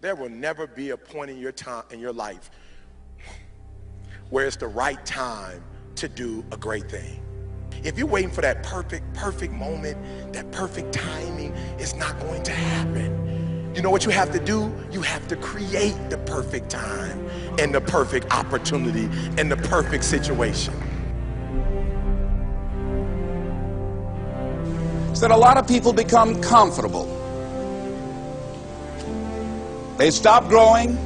There will never be a point in your time in your life where it's the right time to do a great thing. If you're waiting for that perfect moment, that perfect timing, it's not going to happen. You know what you have to do? You have to create the perfect time and the perfect opportunity and the perfect situation. So that a lot of people become comfortable. They stop growing,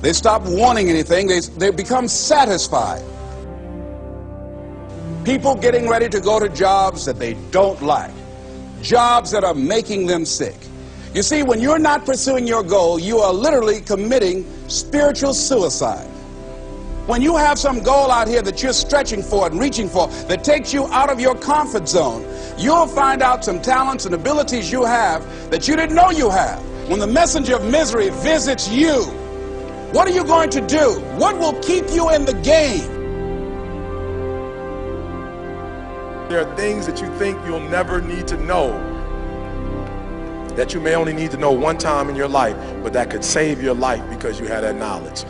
they stop wanting anything, they become satisfied. People getting ready to go to jobs that they don't like, jobs that are making them sick. You see, when you're not pursuing your goal, you are literally committing spiritual suicide. When you have some goal out here that you're stretching for and reaching for that takes you out of your comfort zone, you'll find out some talents and abilities you have that you didn't know you have. When the messenger of misery visits you, what are you going to do? What will keep you in the game? There are things that you think you'll never need to know, that you may only need to know one time in your life, but that could save your life because you had that knowledge.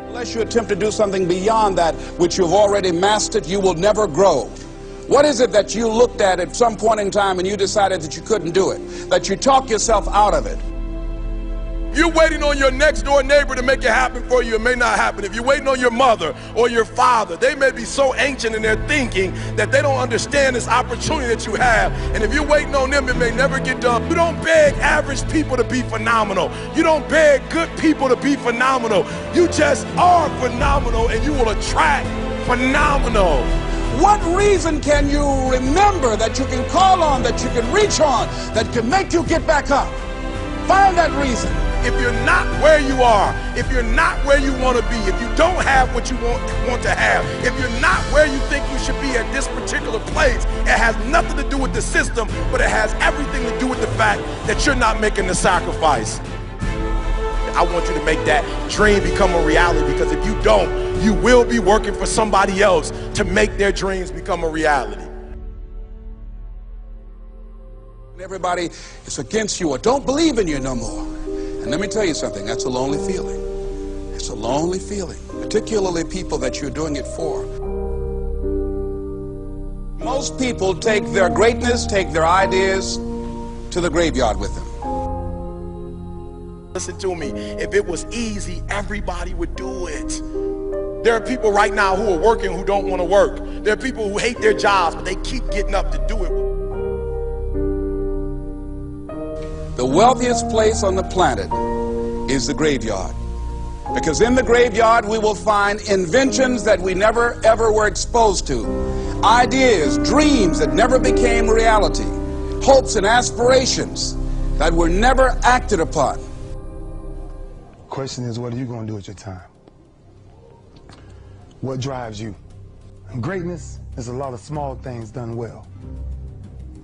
Unless you attempt to do something beyond that which you've already mastered, you will never grow. What is it that you looked at some point in time and you decided that you couldn't do it, that you talked yourself out of it? You're waiting on your next door neighbor to make it happen for you, it may not happen. If you're waiting on your mother or your father, they may be so ancient in their thinking that they don't understand this opportunity that you have. And if you're waiting on them, it may never get done. You don't beg average people to be phenomenal. You don't beg good people to be phenomenal. You just are phenomenal and you will attract phenomenal. What reason can you remember that you can call on, that you can reach on, that can make you get back up? Find that reason. If you're not where you are, if you're not where you want to be, if you don't have what you want to have, if you're not where you think you should be at this particular place, it has nothing to do with the system, but it has everything to do with the fact that you're not making the sacrifice. I want you to make that dream become a reality, because if you don't, you will be working for somebody else to make their dreams become a reality. Everybody is against you or don't believe in you no more. And let me tell you something, that's a lonely feeling. It's a lonely feeling, particularly people that you're doing it for. Most people take their greatness, take their ideas to the graveyard with them. Listen to me, if it was easy, everybody would do it. There are people right now who are working who don't want to work. There are people who hate their jobs, but they keep getting up to do it. The wealthiest place on the planet is the graveyard. Because in the graveyard we will find inventions that we never ever were exposed to. Ideas, dreams that never became reality. Hopes and aspirations that were never acted upon. The question is, what are you going to do with your time? What drives you? And greatness is a lot of small things done well.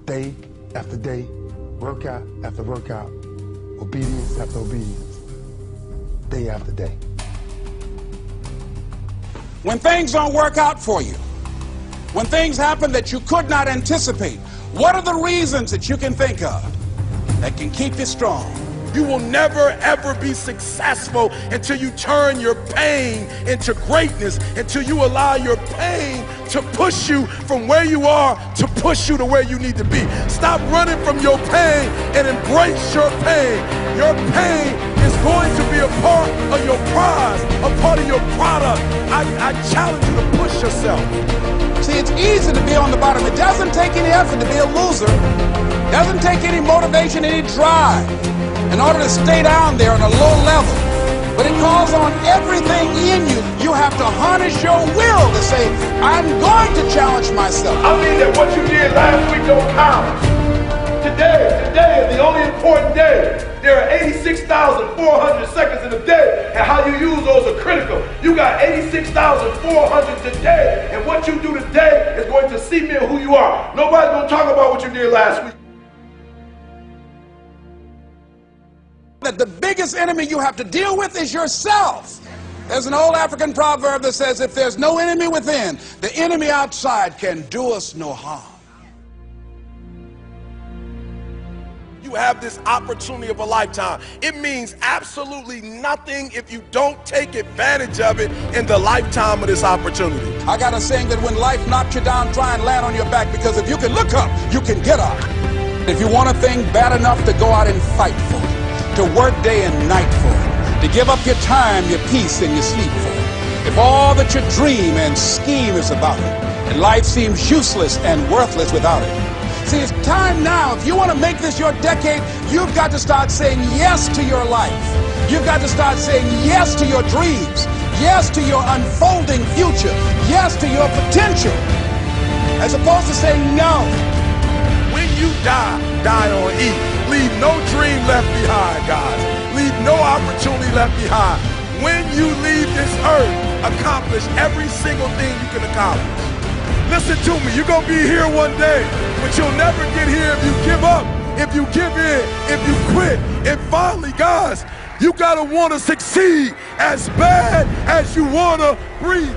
Day after day, workout after workout, obedience after obedience, day after day. When things don't work out for you, when things happen that you could not anticipate, what are the reasons that you can think of that can keep you strong? You will never ever be successful until you turn your pain into greatness, until you allow your pain to push you from where you are to push you to where you need to be. Stop running from your pain and embrace your pain. Your pain is going to be a part of your prize, a part of your product. I challenge you to push yourself. See, it's easy to be on the bottom. It doesn't take any effort to be a loser. It doesn't take any motivation, any drive in order to stay down there on a low level. But it calls on everything in you. You have to harness your will to say, I'm going to challenge myself. I mean that what you did last week don't count. Today is the only important day. There are 86,400 seconds in a day, and how you use those are critical. You got 86,400 today, and what you do today is going to cement who you are. Nobody's going to talk about what you did last week. That the biggest enemy you have to deal with is yourself. There's an old African proverb that says, if there's no enemy within, the enemy outside can do us no harm. You you have this opportunity of a lifetime. It means absolutely nothing if you don't take advantage of it in the lifetime of this opportunity. I got a saying that when life knocks you down, try and land on your back, because if you can look up, you can get up. If you want a thing bad enough to go out and fight for it, to work day and night for it, to give up your time, your peace, and your sleep for it, if all that you dream and scheme is about it, and life seems useless and worthless without it. See, it's time now. If you want to make this your decade, you've got to start saying yes to your life. You've got to start saying yes to your dreams, yes to your unfolding future, yes to your potential, as opposed to saying no. When you die, die on E. Leave no dream left behind, guys. Leave no opportunity left behind. When you leave this earth, accomplish every single thing you can accomplish. Listen to me, you're gonna be here one day, but you'll never get here if you give up, if you give in, if you quit. And finally, guys, you gotta wanna succeed as bad as you wanna breathe.